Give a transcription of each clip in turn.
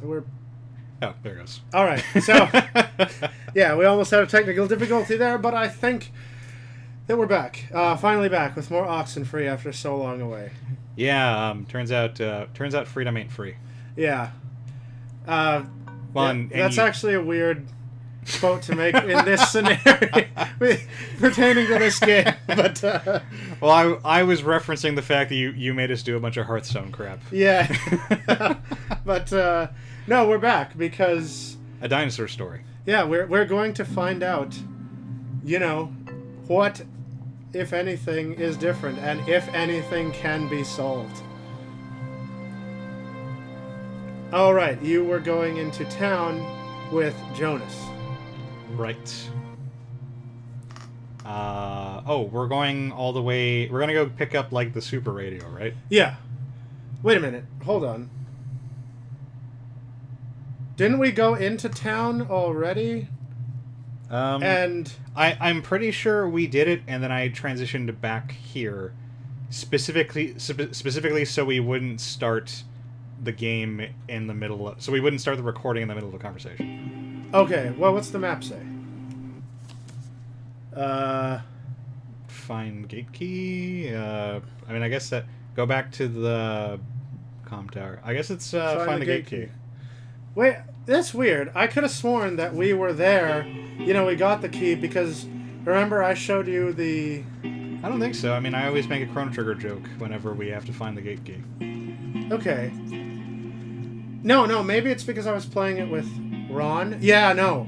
We're Oh, there it goes. all right. So, yeah, we almost had a technical difficulty there, but I think that we're back. Finally back with more Oxenfree after so long away. Yeah, turns out freedom ain't free. Yeah. Well, Yeah, and that's you, actually a weird quote to make in this scenario pertaining to this game. But well, I was referencing the fact that you made us do a bunch of Hearthstone crap. yeah, but no, we're back because A dinosaur story. yeah, we're going to find out, you know, what, if anything, is different and if anything can be solved. All right, you were going into town with Jonas. Right. Oh, we're going all the way. We're gonna go pick up like the super radio, right? Yeah. Wait a minute. Hold on. Didn't we go into town already? And I'm pretty sure we did it, and then I transitioned back here, specifically so we wouldn't start the game in the middle of, so we wouldn't start the recording in the middle of a conversation. okay, well, what's the map say? Find gate key. I mean, I guess that go back to the comm tower. I guess it's find the gate key. Wait, that's weird. I could have sworn that we were there. You know, we got the key because remember I showed you the. I don't think so. I mean, I always make a Chrono Trigger joke whenever we have to find the gate key. Okay. No, maybe it's because I was playing it with Ron. Yeah, no.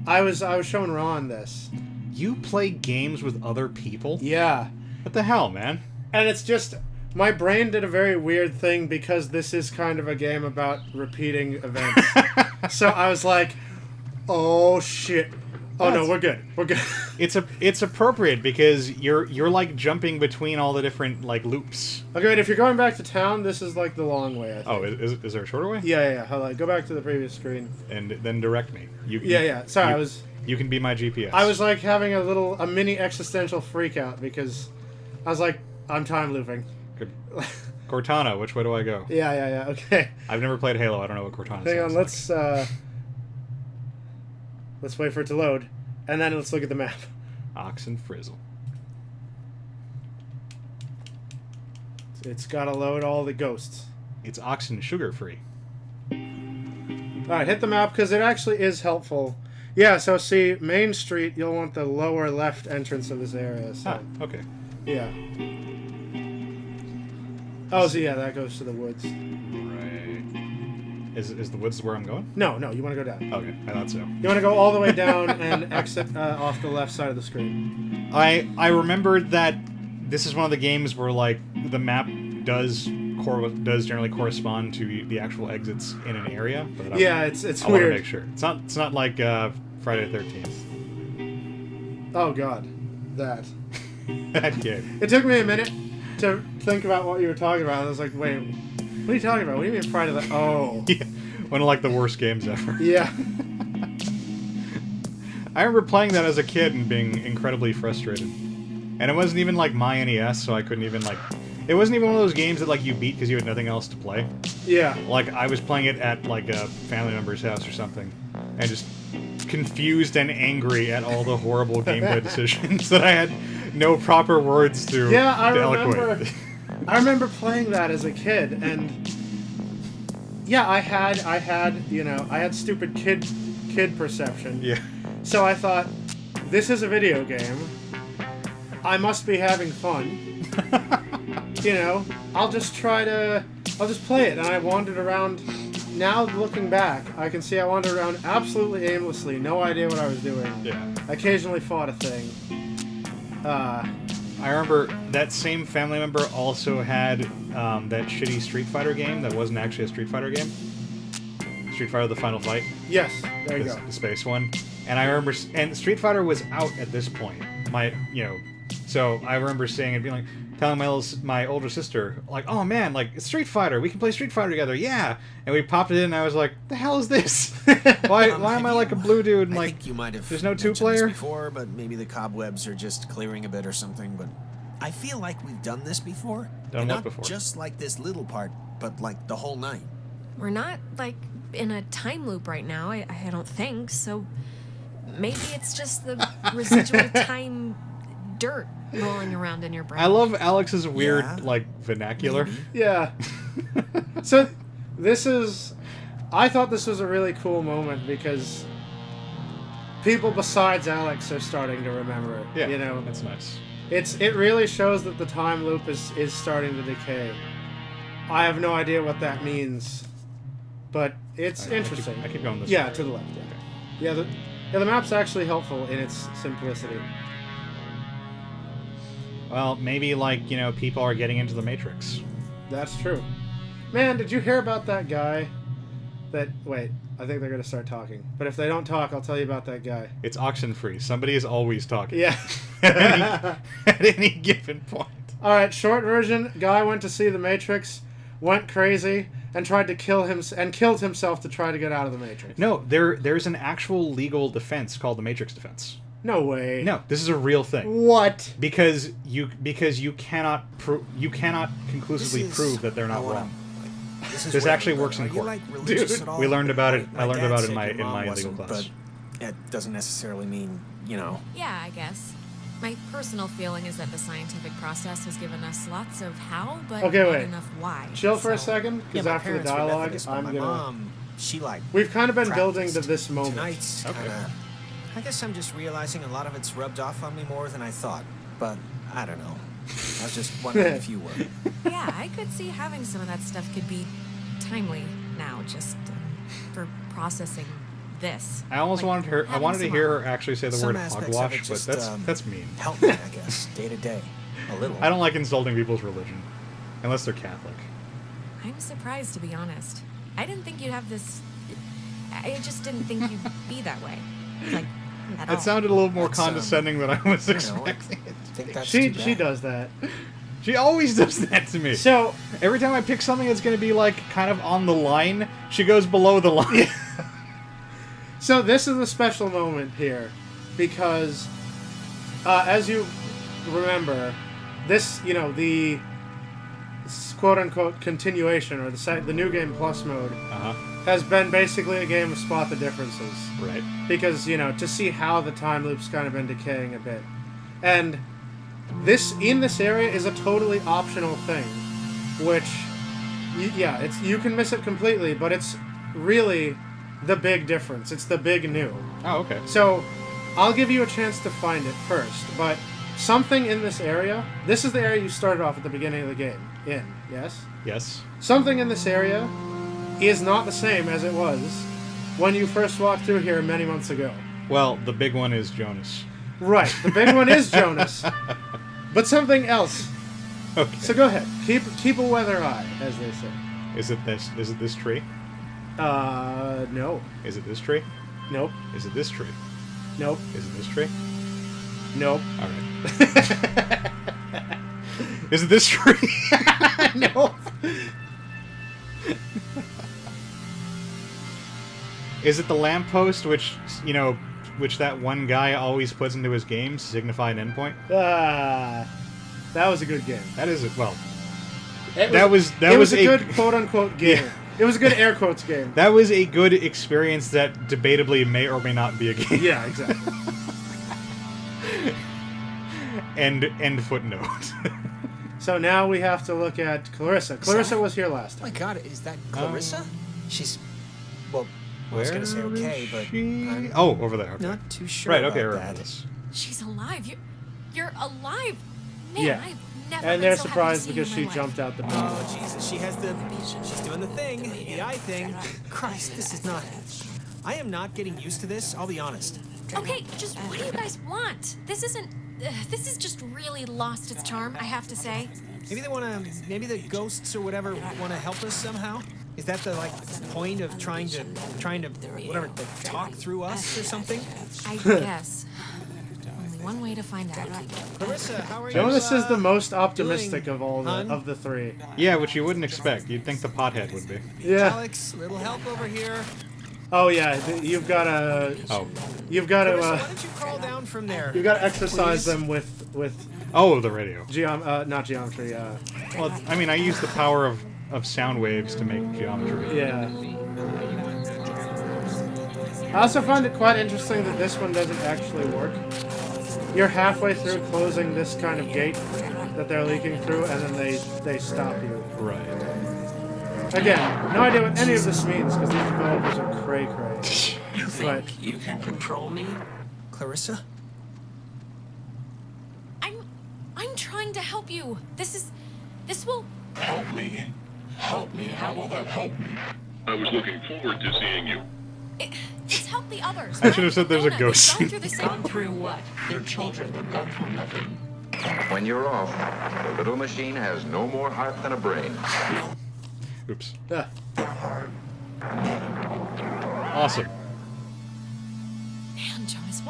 I was showing Ron this. You play games with other people? Yeah. What the hell, man? And it's just my brain did a very weird thing because this is kind of a game about repeating events. So I was like, "Oh shit. Oh no, we're good. We're good." It's appropriate because you're like jumping between all the different like loops. Okay, wait, if you're going back to town, this is like the long way, I think. Oh, is there a shorter way? Yeah. Hold on. Go back to the previous screen. And then direct me. Yeah. Sorry, You can be my GPS. I was like having a mini existential freak out because I was like, I'm time looping. Good. Cortana, which way do I go? Yeah. Okay. I've never played Halo. I don't know what Cortana Hang on, sounds like. let's wait for it to load, and then let's look at the map. Oxenfrizzle. It's got to load all the ghosts. It's oxen sugar free. All right, hit the map because it actually is helpful. Yeah, so see, Main Street, you'll want the lower left entrance of this area. So. Ah, okay. Yeah. Oh, so yeah, that goes to the woods. Right. Is the woods where I'm going? No, you want to go down. Okay, I thought so. You want to go all the way down and exit off the left side of the screen. I remembered that this is one of the games where like the map does generally correspond to the actual exits in an area. But Yeah, it's I weird. want to make sure it's not like Friday the 13th. Oh god, that. That game. It took me a minute to think about what you were talking about. I was like, wait, what are you talking about? What do you mean Friday the... Oh. Yeah, one of like the worst games ever. Yeah. I remember playing that as a kid and being incredibly frustrated. And it wasn't even like my NES, so I couldn't even like... It wasn't even one of those games that like you beat because you had nothing else to play. Yeah. Like I was playing it at like a family member's house or something, and just confused and angry at all the horrible gameplay decisions that I had no proper words to. Yeah, I to remember. eloquate. I remember playing that as a kid, and yeah, I had I had stupid kid perception. Yeah. So I thought, this is a video game. I must be having fun. I'll just play it. And I wandered around. Now looking back, I can see I wandered around absolutely aimlessly, no idea what I was doing. Yeah. Occasionally fought a thing. I remember that same family member also had that shitty Street Fighter game that wasn't actually a Street Fighter game. Street Fighter: The Final Fight. Yes, there you go. The space one. And I remember, and Street Fighter was out at this point. So I remember saying and being like, telling my older sister, like, oh man, like, it's Street Fighter, we can play Street Fighter together, yeah. And we popped it in and I was like, the hell is this? Why am I like a blue dude and I like, think you might have there's no mentioned two-player? this before, but maybe the cobwebs are just clearing a bit or something, but I feel like we've done this before. Done and what not before? just like this little part, but like the whole night. We're not, like, in a time loop right now. I don't think so. Maybe it's just the residual time dirt rolling around in your brain. I love Alex's weird, Yeah. like, vernacular. Maybe. Yeah. So I thought this was a really cool moment because people besides Alex are starting to remember it. Yeah, You know, that's nice. it really shows that the time loop is starting to decay. I have no idea what that means, but it's Alright, interesting. I keep going this Yeah, way. to the left. Yeah. The map's actually helpful in its simplicity. Well, maybe, like, you know, people are getting into the Matrix. That's true. Man, did you hear about that guy? Wait, I think they're gonna start talking. But if they don't talk, I'll tell you about that guy. It's Oxenfree. Somebody is always talking. Yeah. At any given point. All right, short version. Guy went to see the Matrix, went crazy, and tried to kill him and killed himself to try to get out of the Matrix. No, there's an actual legal defense called the Matrix defense. No way. No, this is a real thing. What? Because you cannot conclusively This is- prove that they're not I wanna- wrong. like, this is This weird, actually but works in are you, court. like, religious Dude, at all? we learned about it- My I learned dad about it in said my- your in mom my legal wasn't, class. But it doesn't necessarily mean, you know. Yeah, I guess. My personal feeling is that the scientific process has given us lots of how, but Okay, not wait. enough why. Chill for a So- second, Yeah, because my after the parents were dialogue, Methodists, but I'm my gonna. mom, she like. We've kind of been building to practiced. this moment. Tonight's Okay. kinda, I guess I'm just realizing a lot of it's rubbed off on me more than I thought. But I don't know. I was just wondering if you were. Yeah, I could see having some of that stuff could be timely now, just for processing this. I almost Like, wanted her. I having wanted to some hear her actually say the Some word aspects of it hogwash, but just, that's mean. Help me, I guess, day to day. A little. I don't like insulting people's religion, unless they're Catholic. I'm surprised, to be honest. I didn't think you'd have this. I just didn't think you'd be that way. Like, at all. It sounded a little more That's, condescending than I was you know, expecting. I think that's She too she bad. does that. She always does that to me. So Every time I pick something that's going to be like kind of on the line, she goes below the line. So this is a special moment here, because as you remember, this, you know, the quote-unquote continuation, or the New Game Plus mode, Uh-huh. has been basically a game of spot the differences. Right. Because, you know, to see how the time loop's kind of been decaying a bit. And this, in this area, is a totally optional thing, which, you can miss it completely, but it's really the big difference. It's the big new. Oh, okay. So, I'll give you a chance to find it first, but something in this area, this is the area you started off at the beginning of the game in, yes? Yes. Something in this area is not the same as it was when you first walked through here many months ago. Well, the big one is Jonas. Right, the big one is Jonas, but something else. Okay. So go ahead, keep a weather eye, as they say. Is it this? Is it this tree? No, Is it this tree? nope, Is it this tree? nope, Is it this tree? nope, All right. Is it this tree? nope. Is it the lamppost, which which that one guy always puts into his games to signify an endpoint? That was a good game. That is it. Well, It That was a a- good quote-unquote game. Yeah. It was a good air quotes game. that was a good experience that debatably may or may not be a game. Yeah, exactly. End footnote. So now we have to look at Clarissa. Clarissa was here last Oh my time. god, is that Clarissa? She's. Well, I was Where gonna say okay, is but. she? I'm Oh, over there. Okay. not too sure. Right. about Okay. I that. remember this. She's alive. You're alive. Man, Yeah. I've never And been they're so happy to surprised see you because in she my life. jumped out the door. Oh Jesus, she has the. She's doing the thing, the eye thing. Christ, this is not. I am not getting used to this. I'll be honest. Okay, just what do you guys want? This isn't. This has just really lost its charm, I have to say. Maybe they want to. Maybe the ghosts or whatever want to help us somehow. Is that the point of trying to whatever talk through us or something? I guess. Only one way to find out. Clarissa, how are Jonas you? is the most optimistic doing, of all hun? of the three. Yeah, which you wouldn't expect. You'd think the pothead would be. Yeah. Alex, little help over here. Oh yeah. You've got to. Oh. You've got Clarissa, to. why don't you crawl down from there? You've got to exercise Please? them with Oh, the radio. not geometry. Well, I mean, I use the power of sound waves to make geometry. Yeah. I also find it quite interesting that this one doesn't actually work. You're halfway through closing this kind of gate that they're leaking through, and then they stop you. Right. Again, no idea what any of this means, because these developers are cray-cray. You think you can control me? Clarissa? I'm trying to help you. This will... Help me. Help me. How will that help me? I was looking forward to seeing you. It's help the others. I should have said there's a They've ghost gone scene. through the same... Gone through what? They're children. They've gone through nothing. When you're off, the little machine has no more heart than a brain. Oops. Yeah. Awesome. Man, Jonas,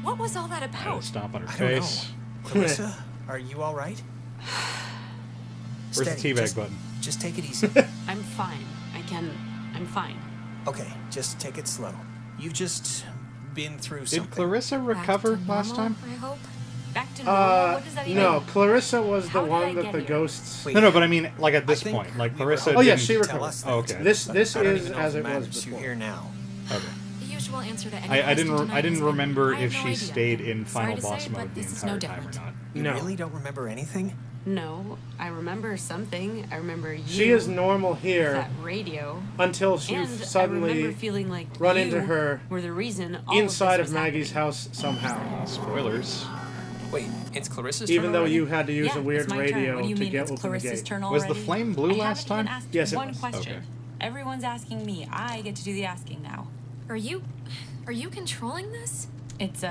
what was all that I'll about? stomp on her I don't know. face. Clarissa, are you all right? Where's the Steady, teabag button? Just take it easy. I'm fine. I'm fine. Okay, just take it slow. You've just been through something. Did Clarissa Back recover to last normal, time? I hope. Back to normal. What does that even No, mean? Clarissa was the How did I one that get the here? ghosts... Wait, No, but I mean, like at this I think point, like we were Clarissa. Oh, yeah, didn't- she tell recovered. us that. Oh, okay. This I don't is even know as if it was matters. before. You're here now. Okay. The usual answer to any I question didn't tonight has been, remember I have if no she idea. stayed in Sorry final to boss say, mode but the this is entire no time or different. not. You No. really don't remember anything? No, I remember something. I remember you. She is normal here That radio. until And you I suddenly remember feeling like run you into her were the reason all inside of, of this was Maggie's happening. house somehow. Spoilers. Wait, it's Clarissa's Even turn though already? you had to use Yeah, a weird it's my turn. radio What do you to mean get it's open the Clarissa's gate. turn Was already? the flame blue I last haven't even time? asked Yes, it one was. question. Okay. Everyone's asking me. I get to do the asking now. Are you controlling this? It's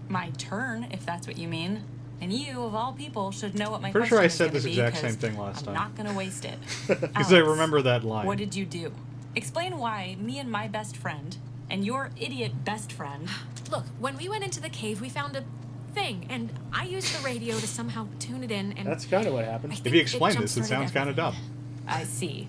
my turn, if that's what you mean. And you, of all people, should know what my Pretty question sure I is said gonna this be, exact 'cause same thing last time. I'm not gonna waste it. Because I Alex, remember that line. What did you do? Explain why me and my best friend and your idiot best friend. Look, when we went into the cave, we found a thing, and I used the radio to somehow tune it in, and That's kind of what happened. I If think you explain this, it jump-started sounds kind of dumb. everything. I see.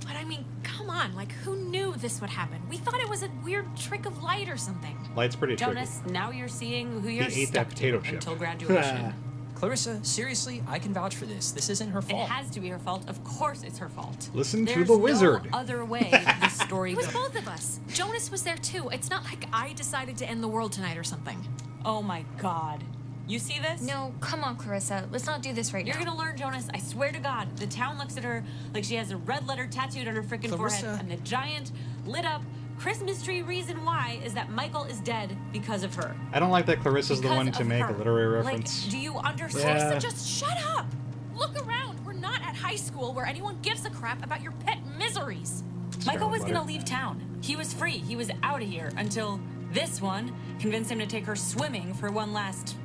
But I mean, come on, like, who knew this would happen? We thought it was a weird trick of light or something. Light's pretty tricky. Jonas, now you're seeing who you're ate that stuck potato to chip. until graduation. Clarissa, seriously, I can vouch for this. This isn't her It fault. has to be her fault. Of course it's her fault. Listen to There's the wizard. No other way this story It was goes. both of us. Jonas was there too. It's not like I decided to end the world tonight or something. Oh my god. You see this? No, come on, Clarissa. Let's not do this right You're now. gonna learn, Jonas. I swear to God. The town looks at her like she has a red letter tattooed on her freaking forehead. Clarissa. And the giant, lit up Christmas tree reason why is that Michael is dead because of her. I don't like that Clarissa's the Because one to of make her. a literary Like, reference. do you understand? Yeah. Clarissa, just shut up! Look around. We're not at high school where anyone gives a crap about your pet miseries. Michael was butter. gonna leave town. He was free. He was out of here until this one convinced him to take her swimming for one last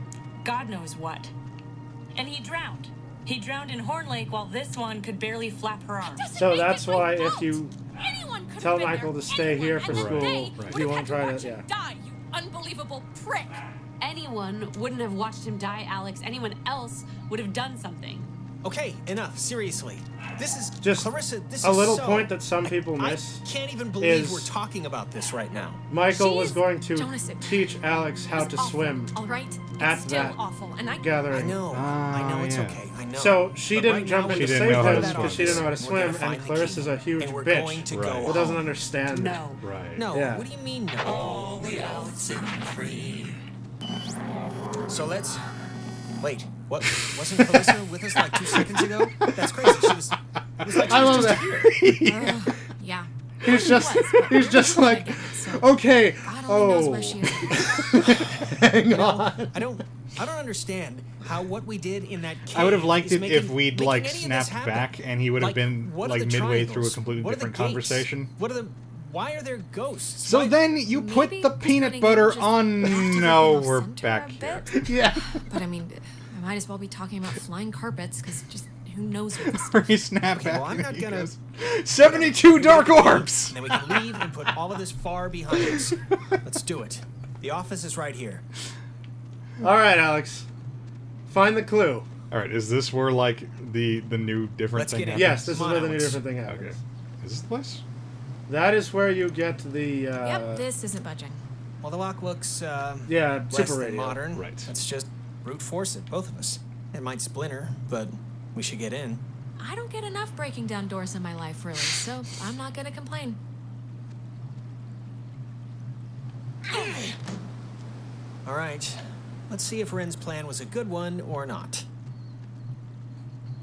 God knows what. And he drowned. He drowned in Horn Lake while this one could barely flap her arms. Doesn't So make that's it my why if fault. you Anyone could have tell been Michael there. to stay Anyone, here for and then school, they right. would he have won't had try to- watch him yeah. die, you unbelievable prick. Anyone wouldn't have watched him die, Alex. Anyone else would have done something. Okay, enough. Seriously. This is Just Clarissa, this a is little so- point that some people I miss can't even believe is- we're talking about this right now. Michael She was is- going to Jonas, it- teach Alex how It's to awful, swim all right? at It's still that awful, and I gathering. I know. Ah, I know it's yeah. okay. I know. So she But didn't right jump now, in She to didn't save know how him to because swim. she didn't know how to We're swim, gonna and find the Clarissa's key, a huge and we're bitch going to Right. go who doesn't home. understand. No. Right. No, Yeah. what do you mean no? All the Oxenfree. So let's... Wait, what? Wasn't Clarissa with us like 2 seconds ago? That's crazy. She was... It was like she I was love just that. here. Yeah. He's just, was, but he's just we're like, gonna get it, so okay, God only knows where she is. hang on. I don't understand how what we did in that cave I would have liked is it if making- we'd making like any of this snapped happen. back and he would have been what are like the midway through a triangles? completely What are the different gates? conversation. What are the... Why are there ghosts? So Why- then you put Maybe the just peanut letting butter it just on. activate No, the we're center back a here. bit. Yeah. But I mean, I might as well be talking about flying carpets, because just who knows what this Where he snapped Okay, back. well, I'm and not he gonna- goes, 72 dark orbs! And then we can leave and put all of this far behind us. Let's do it. The office is right here. All right, Alex. Find the clue. All right, is this where like the new different Let's thing get in. happens? Yes, this is Come on, where the new Alex. different thing happens. Okay. Is this the place? That is where you get the. Yep, this isn't budging. Well, the lock looks Yeah, less super than radio. modern. Right. Let's just brute force it, both of us. It might splinter, but we should get in. I don't get enough breaking down doors in my life, really, so I'm not gonna complain. All right. Let's see if Ren's plan was a good one or not.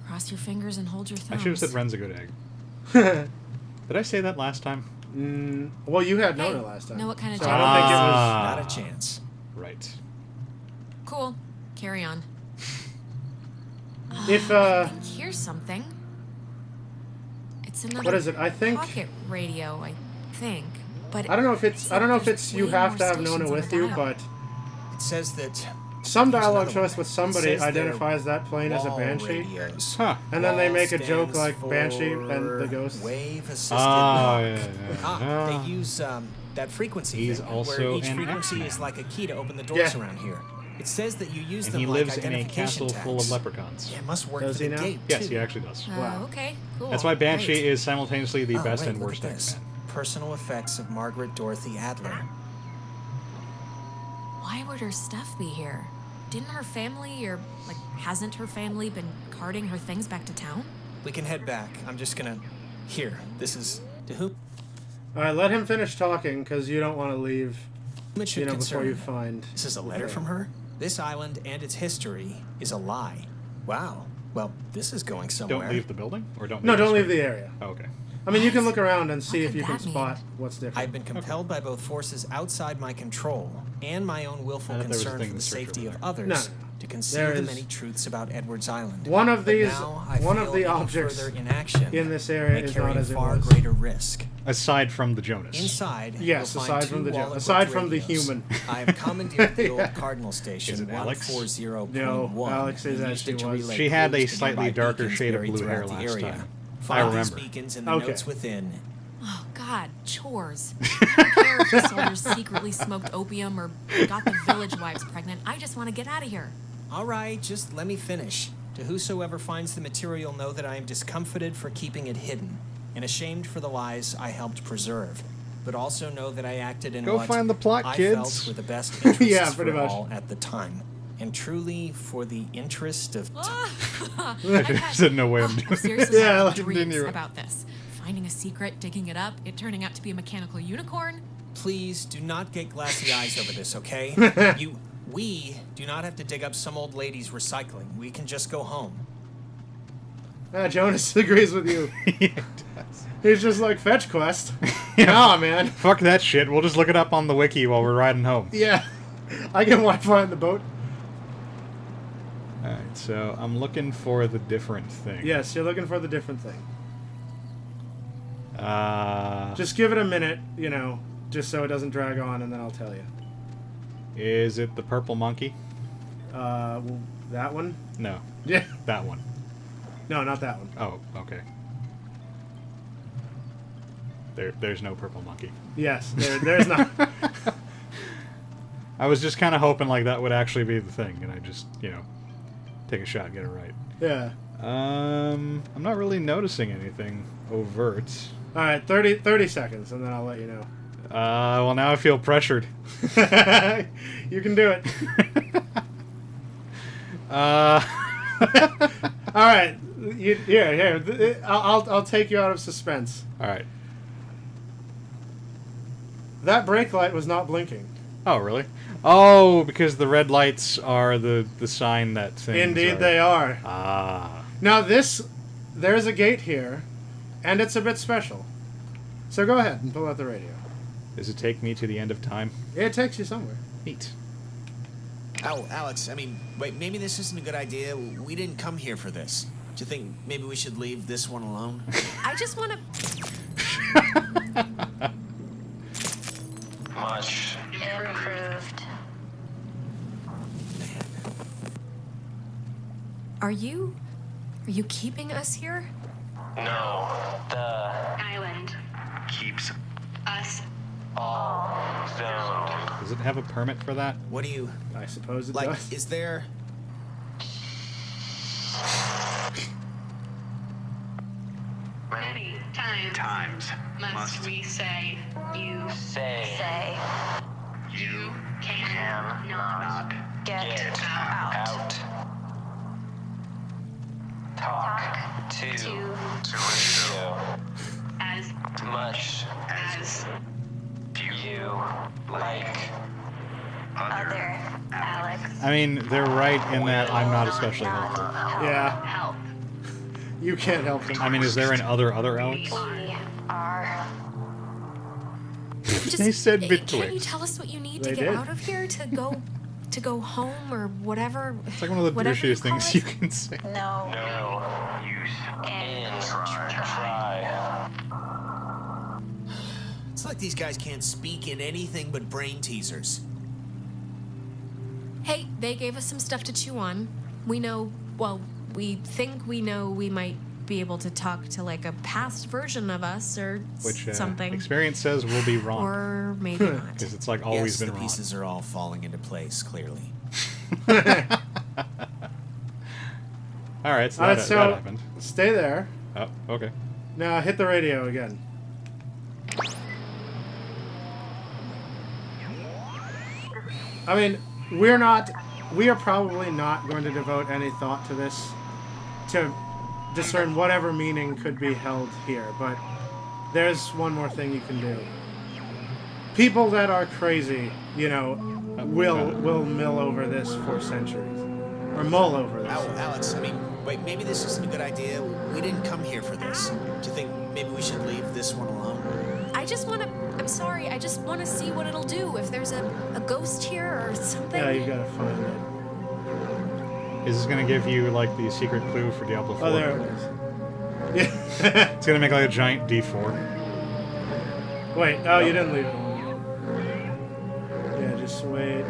Cross your fingers and hold your I thumbs. should have said Ren's a good egg. Did I say that last time? Well, you had Hey, Nona last time. know what kind of so job I don't think it was. Not a chance. Right. Cool. Carry on. If Here's something. It's another what is it? I think pocket radio, I think. But I don't know if it's there's you way have more to have stations Nona on with the you, dial. but It says that some Here's dialogue another choice one. with It somebody says they're identifies that plane as a wall banshee, radios. Huh. and then they Wall make a joke stands like banshee for and the ghost. Wave assisted Oh, knock. yeah. They use that frequency He's thing, also where each an frequency X-Man. is like a key to open the doors Yeah. around here. It says that you use And them he like lives in a identification castle full of tags. leprechauns. Yeah, it must work Does for he the now? gate, Yes, too. he actually does. Wow. Okay, cool. That's why Banshee Great. is simultaneously the best wait, and look worst at this. X-Man. Personal effects of Margaret Dorothy Adler. Why would her stuff be here? Didn't her family, or hasn't her family been carting her things back to town? We can head back. I'm just gonna... Here, this is... To whom All right, let him finish talking because you don't want to leave. it should Before concern. you find. This is a letter from her? This island and its history is a lie. Wow. Well, this is going somewhere. Don't leave the building? Or don't No, leave don't the leave the area. Oh, okay. I mean, you can look around and see What if could you can that mean? spot what's different. I've been compelled by both forces outside my control and my own willful I thought there was a concern thing for in the the scripture safety over of there. others No, no. to conceal There the is- many truths about Edwards Island. One of But these- now I one of feel the any objects further inaction in this area may is carry not as it far was. greater risk. Aside from the Jonas. Inside, Yes, you'll aside find from two the wall-equipped aside from the radios. human. I have commandeered the Yeah. old Cardinal Station Is it Alex? 140.1. No, Alex is and used it actually to was. relay She had a clues to slightly nearby darker beacons shade of buried blue hair throughout the last area. time. Find I these remember. beacons and the Okay. notes within. Oh, God, chores. I don't care if the soldiers secretly smoked opium or got the village wives pregnant. I just want to get out of here. All right, just let me finish. To whosoever finds the material, know that I am discomfited for keeping it hidden and ashamed for the lies I helped preserve. But also know that I acted in Go what find the plot, I kids. felt were the best interests Yeah, for pretty much. all at the time. And truly for the interest of... There's no way I'm doing Seriously, Yeah, I like, have dreams continue. about this. Finding a secret, digging it up, it turning out to be a mechanical unicorn. Please do not get glassy eyes over this, okay? We do not have to dig up some old lady's recycling. We can just go home. Jonas agrees with you. it does. He's just like, fetch quest. Nah, man. Fuck that shit. We'll just look it up on the wiki while we're riding home. Yeah. I get Wi-Fi in the boat. Alright, so I'm looking for the different thing. Yes, you're looking for the different thing. Uh, Just give it a minute, just so it doesn't drag on, and then I'll tell you. is it the purple monkey? Well, that one? No, Yeah. that one. No, not that one. Oh, okay. There's no purple monkey. Yes, there's not. I was just kind of hoping like that would actually be the thing, and I just, take a shot and get it right. Yeah. I'm not really noticing anything overt. All right, 30 seconds, and then I'll let you know. Well, now I feel pressured. You can do it. Uh, All right. Here. I'll take you out of suspense. Alright. That brake light was not blinking. Oh, really? Oh, because the red lights are the sign that things Indeed, are... they are. Ah. Now there's a gate here, and it's a bit special. So go ahead and pull out the radio. Does it take me to the end of time? It takes you somewhere. Neat. Oh, Alex, wait, maybe this isn't a good idea. We didn't come here for this. Do you think maybe we should leave this one alone? I just want to... Much Improved. Are you keeping us here? no. The Island. keeps Us. all zoned. Does it have a permit for that? What do you... I suppose it Like, does. is there... Many times must we say you Say you can cannot not Get out. Talk to radio as much as you like. Other Alex. I mean, they're right in that I'm not especially helpful. Yeah. Help. You can't help him. I mean, is there an other Alex? We are. They said Can't you betwixt. tell us what you need They to get did. out of here to go home or whatever? It's like one of the whatever you douchiest call things it? you can say. No. No. Use. In. Try. It's like these guys can't speak in anything but brain teasers. Hey, they gave us some stuff to chew on. We know, well, we think we know we might be able to talk to like a past version of us or Which something. experience says will be wrong. Or maybe not. Because it's like always Yes, been the wrong. pieces are all falling into place, clearly. Alright, so, Alright, that so happened. stay there. Oh, okay. Now hit the radio again. I mean, we are probably not going to devote any thought to this to discern whatever meaning could be held here, but there's one more thing you can do. People that are crazy, you know, will mill over this for centuries. Or mull over this. Alex, I mean, wait, maybe this isn't a good idea. We didn't come here for this. Do you think maybe we should leave this one alone? I just want to, I'm sorry, I just want to see what it'll do. If there's a ghost here or something. Yeah, you gotta find it. Is this going to give you, like, the secret clue for Diablo 4? Oh, there it is. Yeah. It's going to make, like, a giant D4. Wait, oh, you didn't leave it. Yeah, just wait.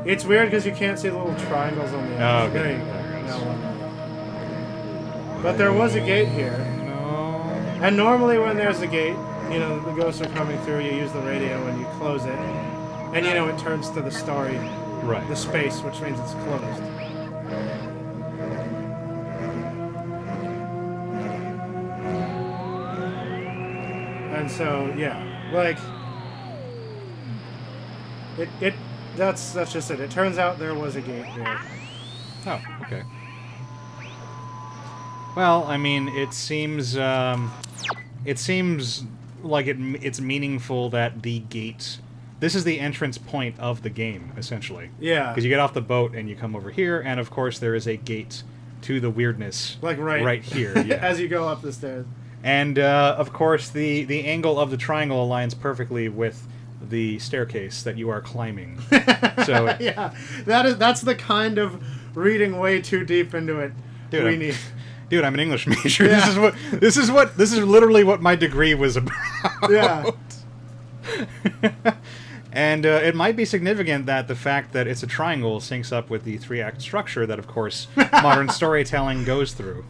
It's weird because you can't see the little triangles on the edge. Oh, okay. There you go. Now one. But there was a gate here. No. And normally when there's a gate, you know, the ghosts are coming through, you use the radio and you close it. And, you know, it turns to the starry, Right. the space, which means it's closed. And so, yeah, like, that's just it. It turns out there was a gate here. Oh, okay. Well, I mean, it seems like it's meaningful that the gate. This is the entrance point of the game, essentially. Yeah. Because you get off the boat and you come over here, and of course there is a gate to the weirdness. Like right here. Yeah. As you go up the stairs. And of course the angle of the triangle aligns perfectly with the staircase that you are climbing. So yeah, that's the kind of reading way too deep into it dude, we need. Dude, I'm an English major. Yeah. This is literally what my degree was about. Yeah. And it might be significant that the fact that it's a triangle syncs up with the 3-act structure that, of course, modern storytelling goes through.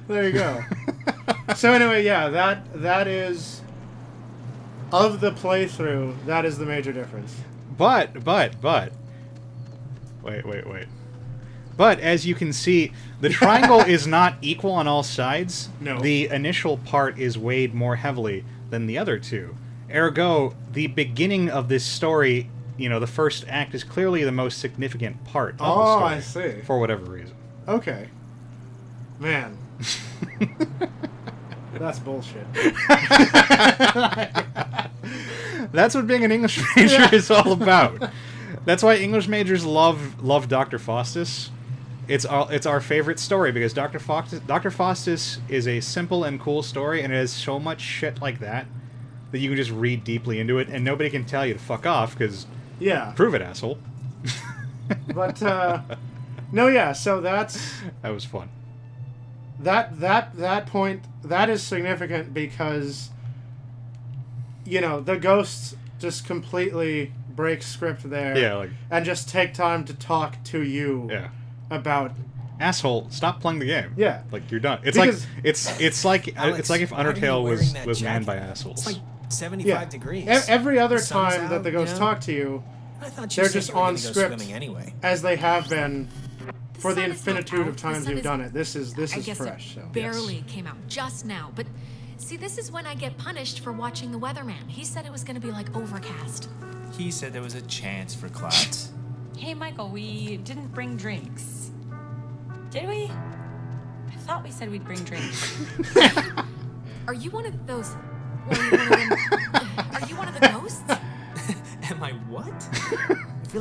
There you go. So anyway, yeah, that is of the playthrough. That is the major difference. But wait. But as you can see, the triangle is not equal on all sides. No. The initial part is weighed more heavily than the other two. Ergo, the beginning of this story, you know, the first act is clearly the most significant part of the story. I see. For whatever reason. Okay. Man. That's bullshit. That's what being an English major is all about. That's why English majors love Dr. Faustus. It's our favorite story because Dr. Faustus is a simple and cool story, and it has so much shit like that you can just read deeply into it, and nobody can tell you to fuck off because yeah, prove it, asshole. But no, yeah. So that was fun. That point that is significant because you know the ghosts just completely break script there. Yeah, like, and just take time to talk to you. Yeah. About asshole, stop playing the game. Yeah, like you're done. It's because like it's like Alex, if why are you Undertale wearing was that manned by jacket? assholes. It's like 75 yeah. degrees. Every other The sun's time that out, the ghosts you know? talk to you, I thought you they're said just you were on gonna go script swimming anyway. as they have been for the sun is not infinitude out. of times The sun you've is- done it. This I is guess fresh. it So. barely came out just now, but see, this is when I get punished for watching the weatherman. He said it was going to be like overcast. He said there was a chance for clouds. Hey, Michael, we didn't bring drinks. Did we? I thought we said we'd bring drinks. Are you one of those? Are you one of the ghosts? Am I what? I feel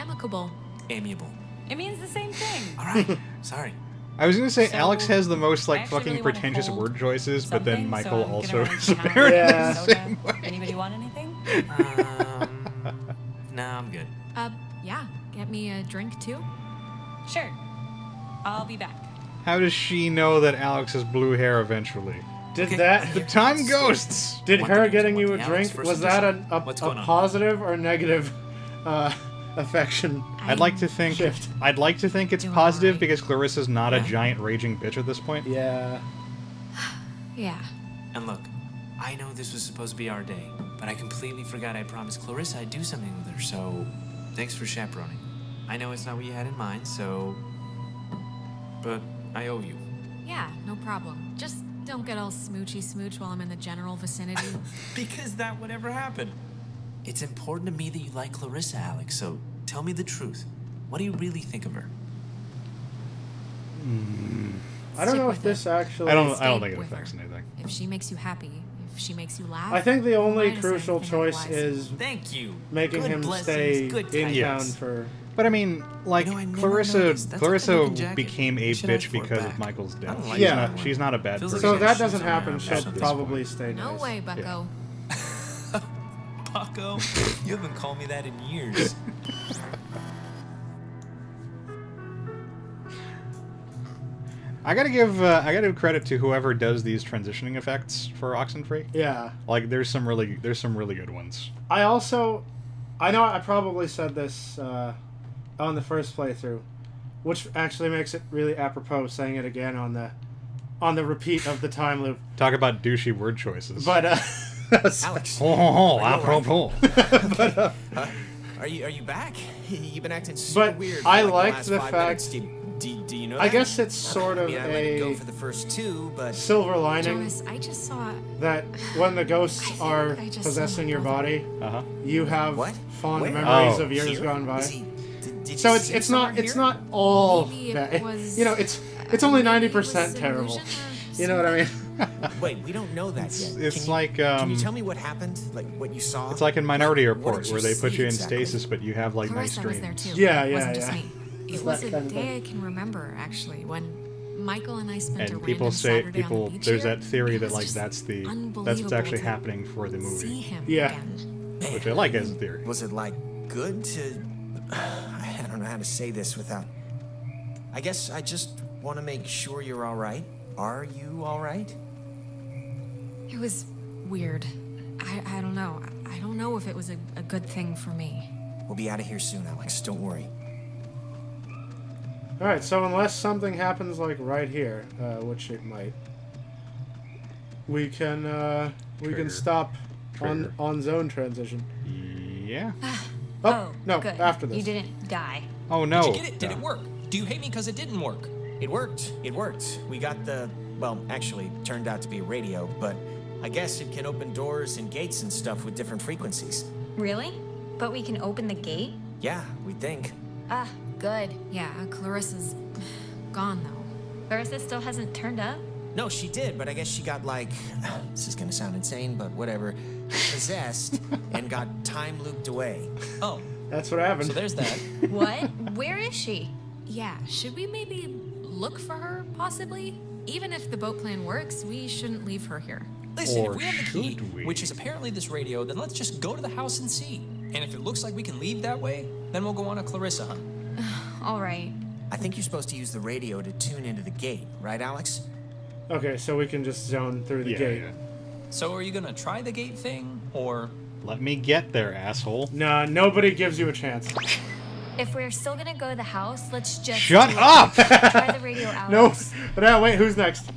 amicable. Amiable. It means the same thing. All right. Sorry. I was gonna say So, Alex has the most I like actually fucking really wanna pretentious hold word choices, but then something, Michael so I'm also gonna run is to town apparently Yeah. the same way. want anything? No, I'm good. Yeah. Get me a drink too? Sure. I'll be back. How does she know that Alex has blue hair eventually? Did that... The time ghosts! Did One her thing, getting one you thing, a Alex, drink, first was that edition. a What's going on? positive or negative affection? I'd like to think Shift. I'd like to think it's Doing positive alright. because Clarissa's not a giant raging bitch at this point. Yeah. Yeah. And look, I know this was supposed to be our day, but I completely forgot I promised Clarissa I'd do something with her, so thanks for chaperoning. I know it's not what you had in mind, so... But I owe you. Yeah, no problem. Just don't get all smoochy smooch while I'm in the general vicinity. Because that would ever happen. It's important to me that you like Clarissa, Alex, so tell me the truth. What do you really think of her? I don't Stick know if with this it. actually... I don't Stay think it with affects her. anything. If she makes you happy, if she makes you laugh. I think the only why does crucial anything choice otherwise? is Thank you. making Good him blessings, stay good in tidings. town for... But I mean, like, You know, I never Clarissa noticed. That's a Clarissa good-looking jacket. became a I should ask bitch for it because of back. Michael's I death. don't like She's that not one. she's not a bad Feels person. like So Yeah, that shoes doesn't on happen, around she'll at this probably point. stay No nice. way, Bucko. Paco, you haven't called me that in years. I gotta give credit to whoever does these transitioning effects for Oxenfree. Yeah. Like there's some really good ones. I know I probably said this on the first playthrough, which actually makes it really apropos saying it again on the repeat of the time loop. Talk about douchey word choices. But Alex, oh, Are you apropos. but are you back? You've been acting super But weird. I for like liked the, the last 5 fact- minutes. Do you know I that? guess it's sort I of mean, I let it go a for the first 2, but silver lining Jonas, I just saw. that when the ghosts I think are I just saw possessing my your brother. body, Uh-huh. you have What? fond Where? memories Oh. of years Here? gone by. Is he- did you So see it's him not somewhere it's here? not all Maybe it bad. was- You know, it's only maybe it was 90% an terrible. illusion or You know what I mean? Wait, we don't know that It's, yet. it's Can you- like Can you tell me what happened? Like what you saw? it's like in Minority What Report did where they put see you in exactly? stasis, but you have like nice Clarissa was there dreams. too. Yeah, It yeah, wasn't just yeah. me. It's It was that a kind of day thing. I can remember actually when Michael and I spent a And random people say Saturday on the beach there's here. that theory It that was like just that's what's unbelievable actually to happening for the See movie, him Yeah. again. which I like as a theory. Was it like good to? I don't know how to say this without. I guess I just want to make sure you're all right. Are you all right? It was weird. I don't know. I don't know if it was a good thing for me. We'll be out of here soon, Alex. Don't worry. All right, so unless something happens like right here, which it might, we can Trigger. stop Trigger. on zone transition. Yeah. Oh, no, good. after this. You didn't die. Oh no. Did you get it? Did it work? Do you hate me because it didn't work? It worked. It worked. We got the. Well, actually, turned out to be a radio, but I guess it can open doors and gates and stuff with different frequencies. Really? But we can open the gate? Yeah, we think. Ah, good. Yeah, Clarissa's gone though. Clarissa still hasn't turned up? No, she did, but I guess she got like. This is gonna sound insane, but whatever. Possessed and got time looped away. Oh, That's what happened. so there's that. What? Where is she? Yeah, should we maybe look for her possibly? Even if the boat plan works, we shouldn't leave her here. Listen, Or if we have the key, should we? which is apparently this radio, then let's just go to the house and see. And if it looks like we can leave that way, then we'll go on a Clarissa hunt. All right. I think you're supposed to use the radio to tune into the gate, right, Alex? Okay, so we can just zone through the Yeah, gate. yeah. So are you gonna try the gate thing, or? Let me get there, asshole. Nah, nobody gives you a chance. If we're still gonna go to the house, let's just Shut do it. up! Try the radio, No, Alex. no, wait, who's next?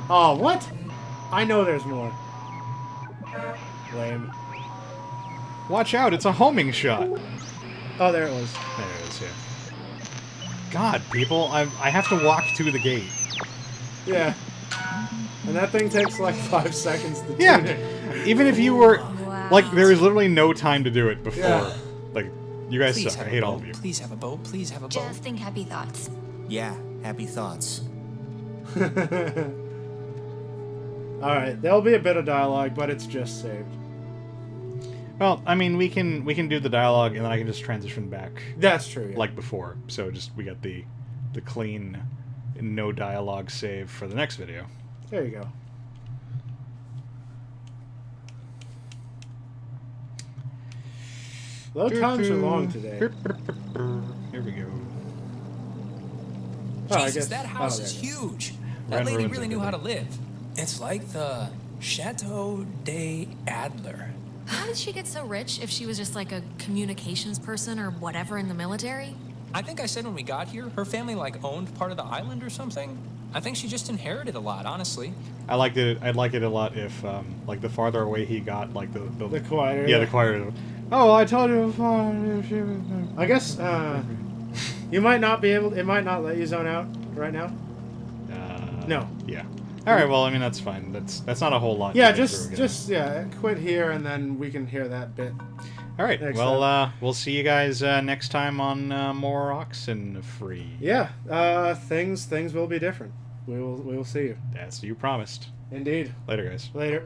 Oh, what? I know there's more. Lame. Watch out, it's a homing shot. Oh, there it was. There it is, yeah. God, people, I have to walk to the gate. Yeah. And that thing takes like 5 seconds to tune Yeah. it. Even if you were Wow. like, there is literally no time to do it before. Yeah. Like, you guys Please suck. I have hate a all boat. of you. Please have a boat. Please have a boat. Just think happy thoughts. Yeah, happy thoughts. Alright, there'll be a bit of dialogue, but it's just saved. Well, I mean, we can do the dialogue, and then I can just transition back That's true, yeah. like before. So just we got the clean, no dialogue save for the next video. There you go. Load times are long today. Here we go. Oh, I Jesus, guess- that house oh, is there it is. huge. Ren That lady ruins really knew how to everything. live. It's like the Chateau de Adler. How did she get so rich if she was just like a communications person or whatever in the military? I think I said when we got here, her family like owned part of the island or something. I think she just inherited a lot, honestly. I liked it. I'd like it a lot if, like, the farther away he got, like The quieter. Yeah, the quieter. Oh, I told you before. I guess you might not be able. It might not let you zone out right now. No. Yeah. All right. Well, I mean, that's fine. That's not a whole lot. Yeah, to get through again. just quit here and then we can hear that bit. All right. next Well, time. we'll see you guys next time on more Oxenfree. Yeah. Things will be different. We will see you. As you promised. Indeed. Later, guys. Later.